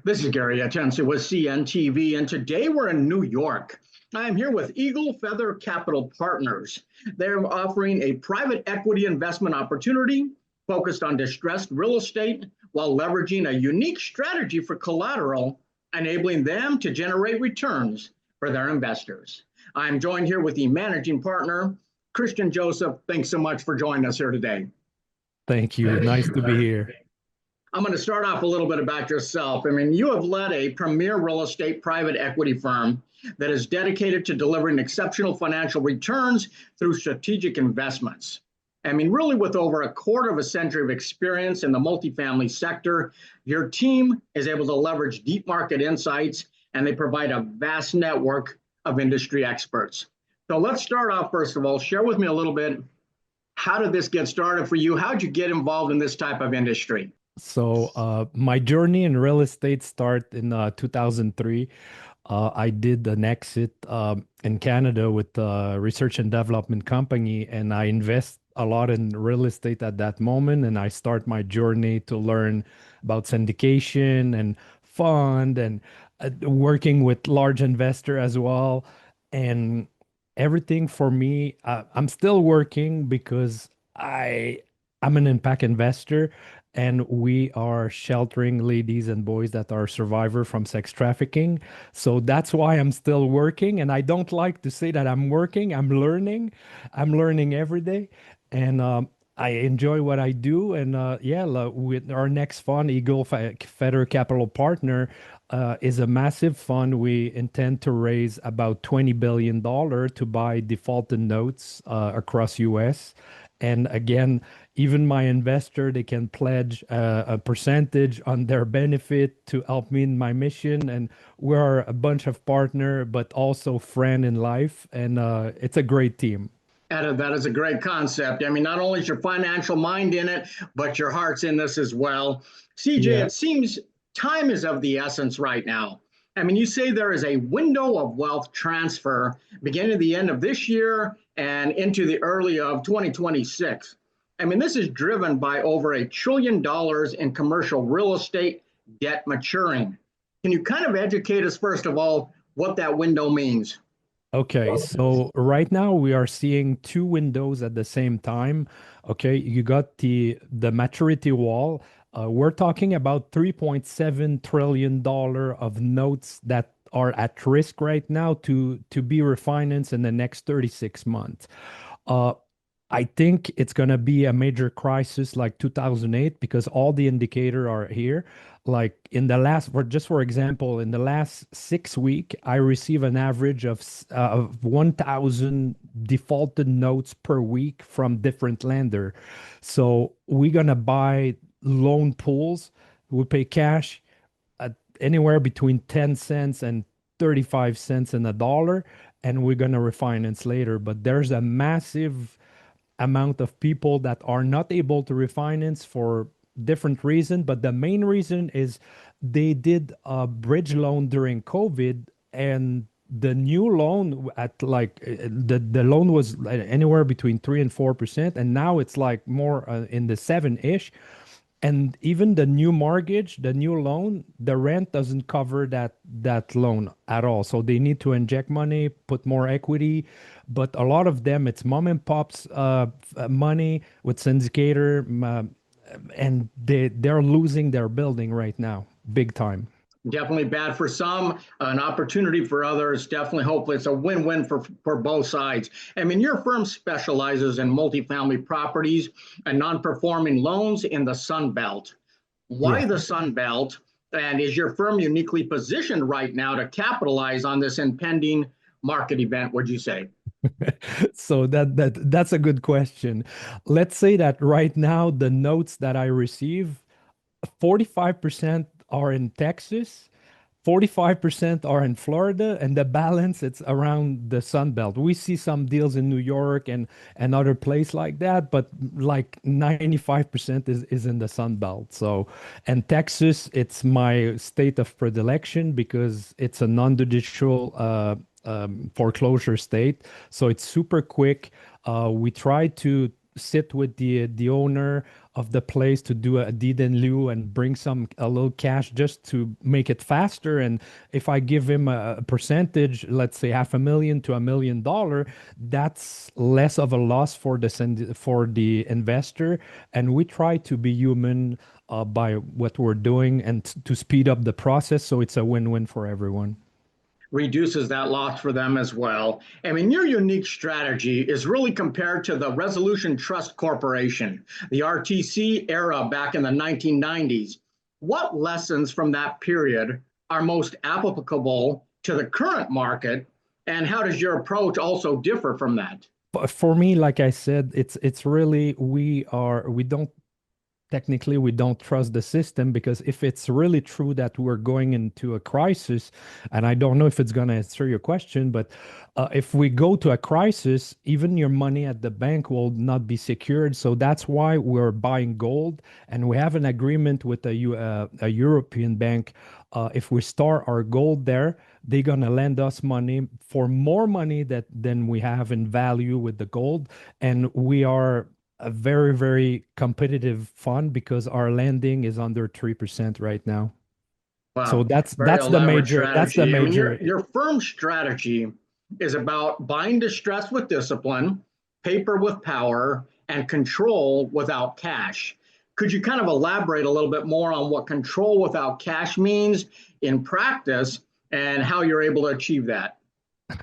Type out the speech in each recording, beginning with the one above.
This is Gary Atencio with CNTV, and today we're in New York. I'm here with Eagle Feather Capital Partners. They're offering a private equity investment opportunity focused on distressed real estate while leveraging a unique strategy for collateral, enabling them to generate returns for their investors. I'm joined here with the managing partner, Christian Joseph. Thanks so much for joining us here today. Thank you. Nice to be here. I'm going to start off a little bit about yourself. I mean, you have led a premier real estate private equity firm that is dedicated to delivering exceptional financial returns through strategic investments. I mean, really, with over a quarter of a century of experience in the multifamily sector, your team is able to leverage deep market insights, and they provide a vast network of industry experts. So let's start off, first of all, share with me a little bit, how did this get started for you? How did you get involved in this type of industry? So my journey in real estate started in 2003. I did an exit in Canada with a research and development company, and I invest a lot in real estate at that moment. And I start my journey to learn about syndication and fund and working with large investor as well. And everything for me, I'm still working because I'm an impact investor, and we are sheltering ladies and boys that are survivor from sex trafficking. So that's why I'm still working. And I don't like to say that I'm working. I'm learning. I'm learning every day. And I enjoy what I do. And with our next fund, Feather Capital Partner, is a massive fund. We intend to raise about $20 billion to buy defaulted notes across US. And again, even my investor, they can pledge a percentage on their benefit to help me in my mission. And we're a bunch of partner, but also friend in life. And it's a great team. That is a great concept. I mean, not only is your financial mind in it, but your heart's in this as well. CJ, Yeah. it seems time is of the essence right now. I mean, you say there is a window of wealth transfer beginning at the end of this year and into the early of 2026. I mean, this is driven by over $1 trillion in commercial real estate debt maturing. Can you kind of educate us, first of all, what that window means? Okay, so right now we are seeing two windows at the same time. Okay, you got the maturity wall. We're talking about $3.7 trillion of notes that are at risk right now to be refinanced in the next 36 months. Uh, I think it's going to be a major crisis like 2008 because all the indicators are here. Like in the last, for example, in the last 6 weeks, I receive an average of 1,000 defaulted notes per week from different lender. So we're going to buy loan pools. We pay cash at anywhere between 10 cents and 35 cents in a dollar, and we're going to refinance later. But there's a massive amount of people that are not able to refinance for different reason, but the main reason is they did a bridge loan during COVID, and the new loan at the loan was anywhere between 3 and 4%, and now it's like more in the 7-ish. And even the new mortgage, the new loan, the rent doesn't cover that loan at all. So they need to inject money, put more equity. But a lot of them, it's mom and pop's money with syndicator, and they're losing their building right now, big time. Definitely bad for some, an opportunity for others. Definitely, hopefully, it's a win-win for both sides. I mean, your firm specializes in multifamily properties and non-performing loans in the Sun Belt. Why Yeah. the Sun Belt? And is your firm uniquely positioned right now to capitalize on this impending market event, would you say? So that's a good question. Let's say that right now the notes that I receive, 45% are in Texas, 45% are in Florida, and the balance it's around the Sun Belt. We see some deals in New York and other place like that, but like 95% is in the Sun Belt. So, and Texas, it's my state of predilection because it's a non-judicial foreclosure state. So it's super quick. We try to sit with the owner of the place to do a deed in lieu and bring a little cash just to make it faster. And if I give him a percentage, let's say $500,000 to $1 million, that's less of a loss for for the investor. And we try to be human by what we're doing and to speed up the process, so it's a win-win for everyone. Reduces that loss for them as well. I mean, your unique strategy is really compared to the Resolution Trust Corporation, the RTC era back in the 1990s. What lessons from that period are most applicable to the current market, and how does your approach also differ from that? But for me, like I said, it's really we don't technically we don't trust the system, because if it's really true that we're going into a crisis, and I don't know if it's going to answer your question, but if we go to a crisis, even your money at the bank will not be secured. So that's why we're buying gold, and we have an agreement with a European bank. If we store our gold there, they're going to lend us money for more money than we have in value with the gold. And we are a very, very competitive fund because our lending is under 3% right now. So Wow, that's very that's the elaborate major that's the strategy. I mean, major your firm strategy is about buying distress with discipline, paper with power, and control without cash. Could you kind of elaborate a little bit more on what control without cash means in practice and how you're able to achieve that?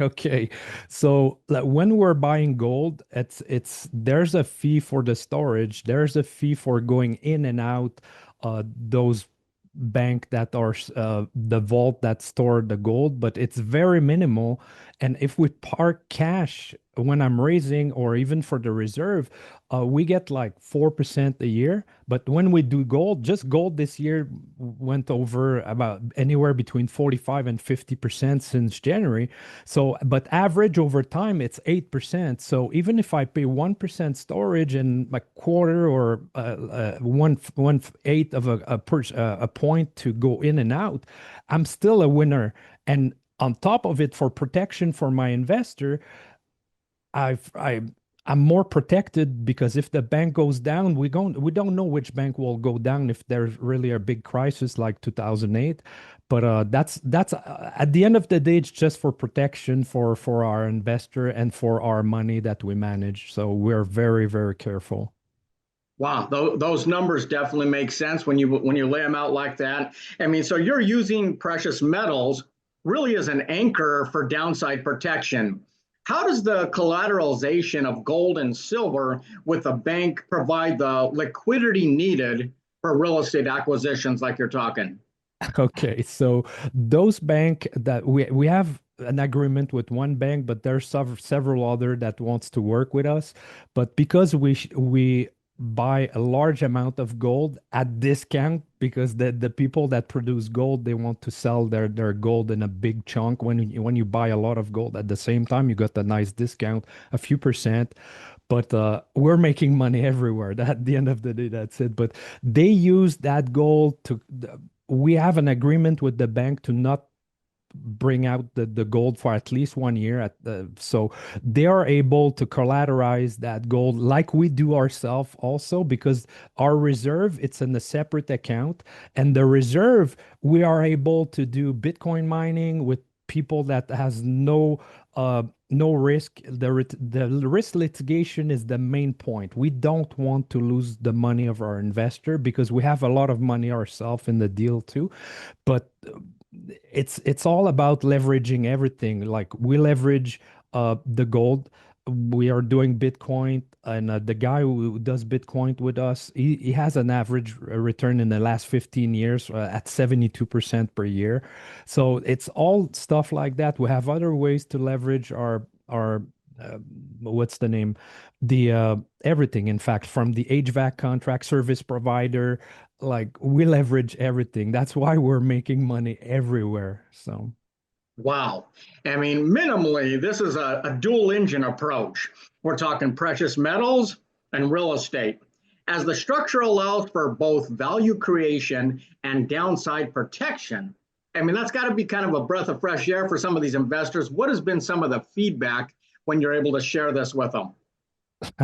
Okay. So like, when we're buying gold, it's there's a fee for the storage, there's a fee for going in and out those bank that are the vault that store the gold, but it's very minimal. And if we park cash when I'm raising, or even for the reserve, we get like 4% a year. But when we do gold, just gold this year went over about anywhere between 45 and 50% since January. So, but average over time, it's 8%. So even if I pay 1% storage and a quarter or one eighth of a point to go in and out, I'm still a winner. And on top of it, for protection for my investor, I've I I'm more protected, because if the bank goes down, we don't know which bank will go down if there's really a big crisis like 2008. But that's at the end of the day, it's just for protection for our investor and for our money that we manage. So we're very, very careful. Wow, those numbers definitely make sense when you lay them out like that. I mean, so you're using precious metals really as an anchor for downside protection. How does the collateralization of gold and silver with the bank provide the liquidity needed for real estate acquisitions like you're talking? Okay, so those bank that we have an agreement with one bank, but there's several other that wants to work with us. But because we buy a large amount of gold at discount, because the people that produce gold, they want to sell their gold in a big chunk. When you buy a lot of gold at the same time, you got a nice discount, a few percent. But we're making money everywhere. That at the end of the day, that's it. But they use that gold to. We have an agreement with the bank to not bring out the gold for at least 1 year so they are able to collateralize that gold like we do ourselves also, because our reserve, it's in a separate account, and the reserve, we are able to do Bitcoin mining with people that has no risk. The risk litigation is the main point. We don't want to lose the money of our investor, because we have a lot of money ourselves in the deal too. But it's all about leveraging everything. Like we leverage the gold. We are doing Bitcoin, and the guy who does Bitcoin with us, he has an average return in the last 15 years at 72% per year. So it's all stuff like that. We have other ways to leverage our what's the name? The everything, in fact, from the HVAC contract service provider, like we leverage everything. That's why we're making money everywhere. So Wow. I mean, minimally, this is a dual engine approach. We're talking precious metals and real estate. As the structure allows for both value creation and downside protection, I mean, that's got to be kind of a breath of fresh air for some of these investors. What has been some of the feedback when you're able to share this with them?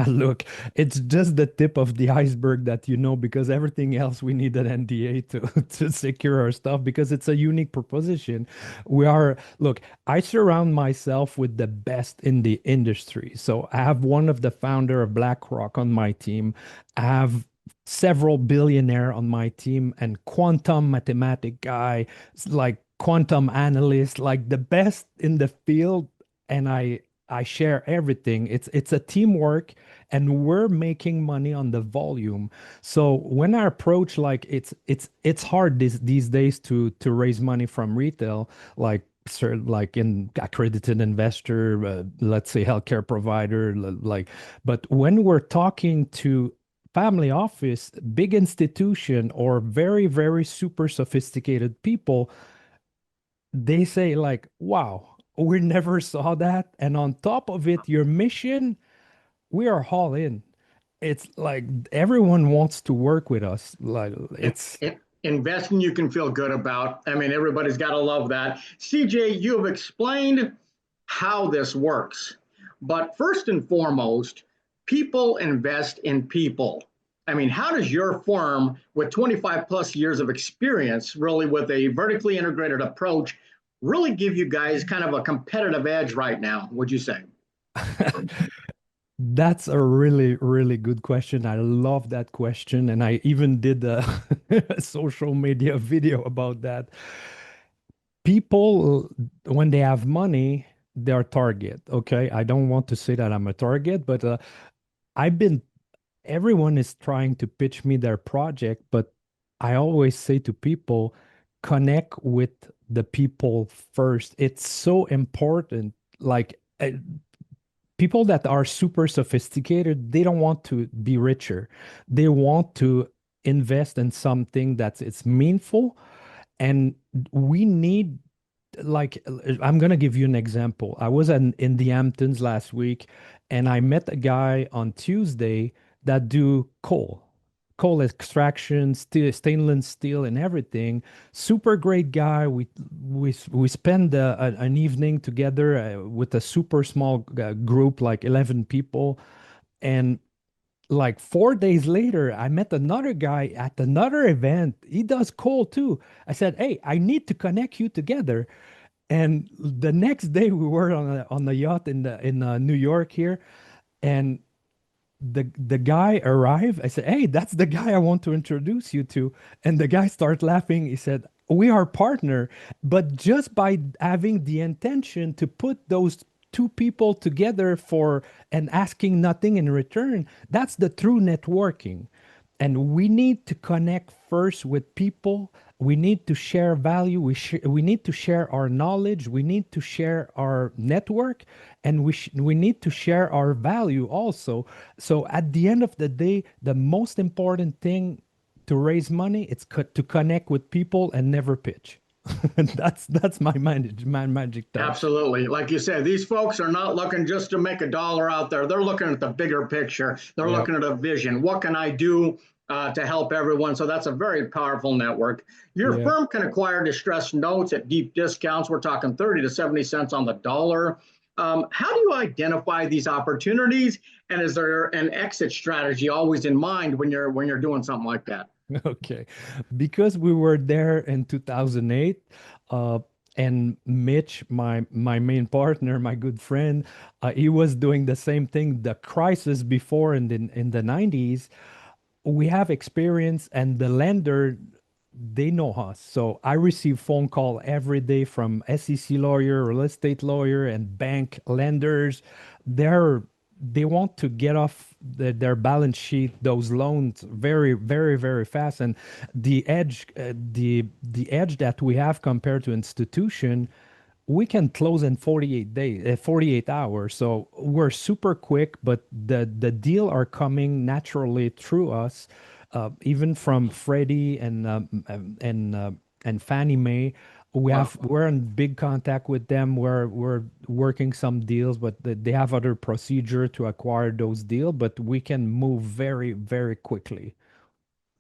Look, it's just the tip of the iceberg that you know, because everything else we need an NDA to to secure our stuff because it's a unique proposition. Look, I surround myself with the best in the industry. So I have one of the founder of BlackRock on my team. I have several billionaire on my team and quantum mathematic guy, like quantum analyst, like the best in the field. And I share everything. It's a teamwork and we're making money on the volume. So when I approach like it's hard these days to raise money from retail, like like in accredited investor, let's say healthcare provider, like, but when we're talking to family office, big institution, or very, very super sophisticated people, they say like, wow, we never saw that. And on top of it, your mission, we are all in. It's like everyone wants to work with us. Like it's Investing you can feel good about. I mean, everybody's got to love that. CJ, you have explained how this works. But first and foremost, people invest in people. I mean, how does your firm, with 25 plus years of experience, really with a vertically integrated approach, really give you guys kind of a competitive edge right now, would you say? that's a really, really good question. I love that question. And I even did a social media video about that. People, when they have money, they're target. Okay. I don't want to say that I'm a target, but I've been everyone is trying to pitch me their project, but I always say to people, connect with the people first. It's so important. Like people that are super sophisticated, they don't want to be richer. They want to invest in something that's it's meaningful. And we need like I'm gonna give you an example. I was in the Hamptons last week, and I met a guy on Tuesday that do coal extraction, steel, stainless steel, and everything. Super great guy. We spend an evening together with a super small group, like 11 people, and like 4 days later, I met another guy at another event. He does coal too. I said, "Hey, I need to connect you together." And the next day, we were on a yacht in New York here, and the guy arrived. I said, "Hey, that's the guy I want to introduce you to." And the guy started laughing. He said, "We are partner." But just by having the intention to put those two people together for and asking nothing in return, that's the true networking. And we need to connect first with people. We need to share value. We need to share our knowledge. We need to share our network, and we need to share our value also. So at the end of the day, the most important thing to raise money, it's to connect with people and never pitch. That's my magic touch. Absolutely. Like you said, these folks are not looking just to make a dollar out there. They're looking at the bigger picture. They're Yep. looking at a vision. What can I do to help everyone? So that's a very powerful network. Your Yep. firm can acquire distressed notes at deep discounts. We're talking 30 to 70 cents on the dollar. How do you identify these opportunities? And is there an exit strategy always in mind when you're doing something like that? Okay. Because we were there in 2008, uh, and Mitch, my main partner, my good friend, he was doing the same thing, the crisis before in the 90s. We have experience, and the lender, they know us. So I receive phone call every day from SEC lawyer, real estate lawyer, and bank lenders. They're they want to get off their balance sheet those loans very, very, very fast. And the edge that we have compared to institution, we can close in 48 days, 48 hours. So we're super quick, but the deal are coming naturally through us, even from Freddie and Fannie Mae. Wow. We're in big contact with them. We're working some deals, but they have other procedure to acquire those deals. But we can move very, very quickly.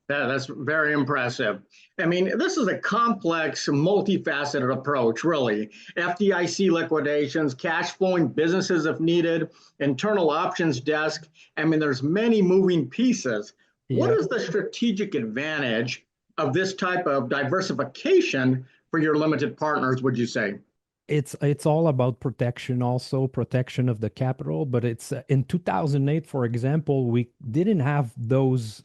That's very impressive. I mean, this is a complex, multifaceted approach, really. FDIC liquidations, cash flowing businesses if needed, internal options desk. I mean, there's many moving pieces. What Yeah. is the strategic advantage of this type of diversification for your limited partners, would you say? It's all about protection, also protection of the capital, but it's in 2008, for example, we didn't have those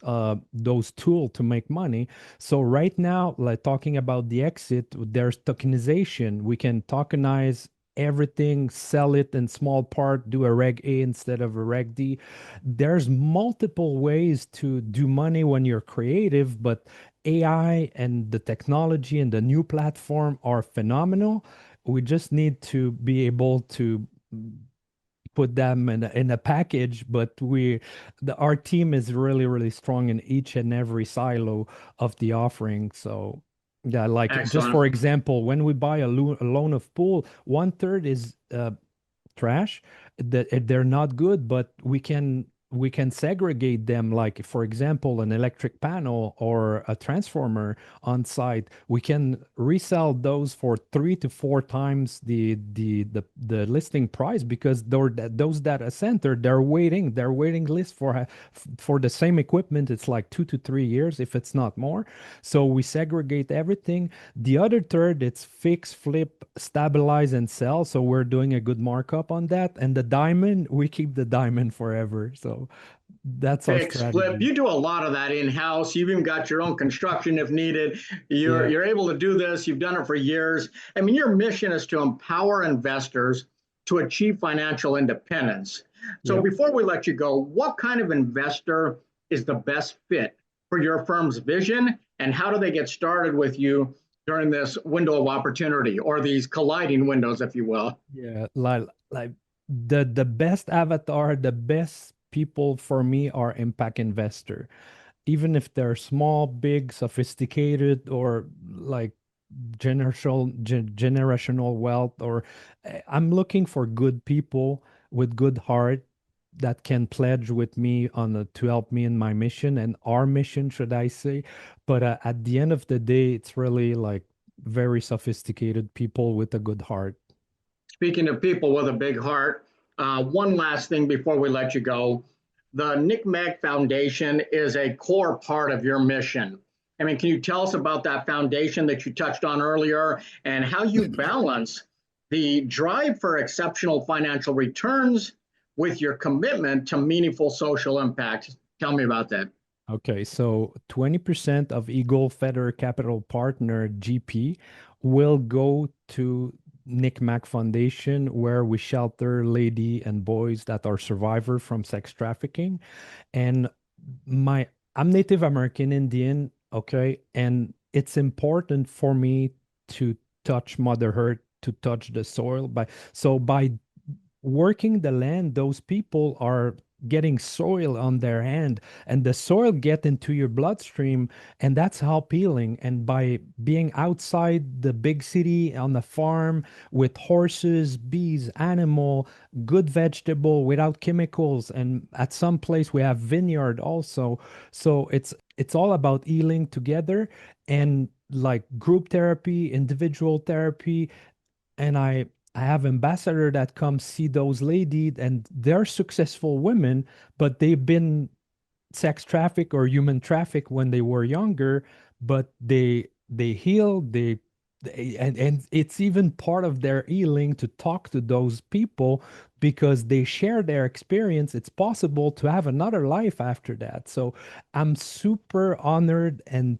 tools to make money. So right now, like talking about the exit, there's tokenization. We can tokenize everything, sell it in small part, do a Reg A instead of a Reg D. There's multiple ways to do money when you're creative, but AI and the technology and the new platform are phenomenal. We just need to be able to put them in a package, but our team is really, really strong in each and every silo of the offering. So yeah, like just Excellent. for example, when we buy a loan of pool, one third is trash, that they're not good, but we can segregate them, like for example an electric panel or a transformer on site. We can resell those for 3 to 4 times the listing price, because those data center, their waiting list for the same equipment, it's like 2 to 3 years if it's not more. So we segregate everything. The other third, it's fix, flip, stabilize, and sell. So we're doing a good markup on that. And the diamond, we keep the diamond forever. So that's our Fix, flip. strategy. You do a lot of that in house. You've even got your own construction if needed. You're Yeah. you're able to do this. You've done it for years. I mean, your mission is to empower investors to achieve financial independence. So Yep. before we let you go, what kind of investor is the best fit for your firm's vision, and how do they get started with you during this window of opportunity, or these colliding windows, if you will? Yeah. Like the best avatar, the best people for me are impact investor. Even if they're small, big, sophisticated, or like generational wealth, or I'm looking for good people with good heart that can pledge with me to help me in my mission and our mission, should I say. But at the end of the day, it's really like very sophisticated people with a good heart. Speaking of people with a big heart, one last thing before we let you go. The Nick Mag Foundation is a core part of your mission. I mean, can you tell us about that foundation that you touched on earlier, and how you balance the drive for exceptional financial returns with your commitment to meaningful social impact? Tell me about that. Okay, so 20% of Eagle Feather Capital Partner GP will go to Nick Mack Foundation, where we shelter lady and boys that are survivor from sex trafficking. And my I'm Native American Indian, okay, and it's important for me to touch Mother Earth, to touch the soil. By working the land, those people are getting soil on their hand, and the soil get into your bloodstream, and that's how healing. And by being outside the big city on the farm with horses, bees, animal, good vegetable without chemicals, and at some place we have vineyard also. So it's all about healing together, and like group therapy, individual therapy. And I have ambassador that come see those ladies, and they're successful women, but they've been sex trafficked or human trafficked when they were younger, but they heal, and it's even part of their healing to talk to those people, because they share their experience. It's possible to have another life after that. So I'm super honored and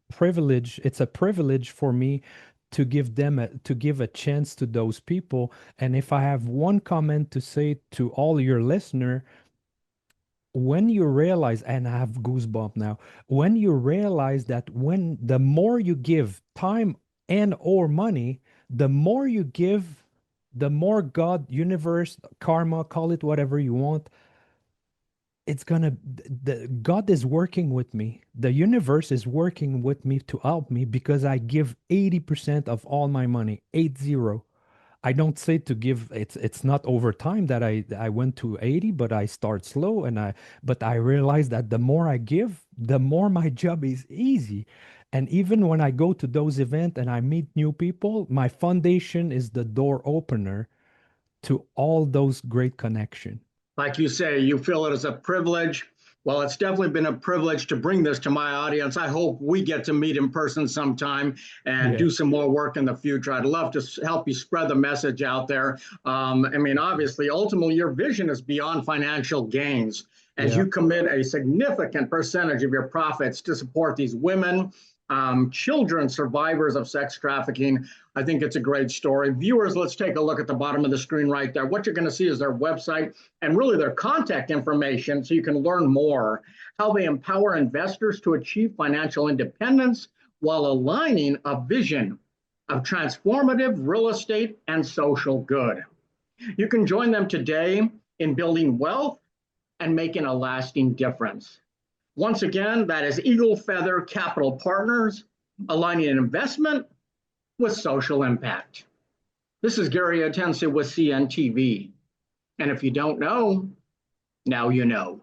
privilege. It's a privilege for me to give a chance to those people. And if I have one comment to say to all your listener, when you realize, and I have goosebump now, when you realize that when the more you give time and or money, the more you give, the more God, universe, karma, call it whatever you want, it's gonna the God is working with me. The universe is working with me to help me, because I give 80% of all my money, 80. I don't say to give, it's not over time that I went to 80, but I start slow, but I realize that the more I give, the more my job is easy. And even when I go to those events and I meet new people, my foundation is the door opener to all those great connections. Like you say, you feel it as a privilege. Well, it's definitely been a privilege to bring this to my audience. I hope we get to meet in person sometime and Yeah. do some more work in the future. I'd love to help you spread the message out there. I mean, obviously, ultimately, your vision is beyond financial gains as Yeah. you commit a significant percentage of your profits to support these women, children, survivors of sex trafficking. I think it's a great story. Viewers, let's take a look at the bottom of the screen right there. What you're going to see is their website and really their contact information so you can learn more how they empower investors to achieve financial independence while aligning a vision of transformative real estate and social good. You can join them today in building wealth and making a lasting difference. Once again, that is Eagle Feather Capital Partners, aligning an investment with social impact. This is Gary Atencio with CNTV. And if you don't know, now you know.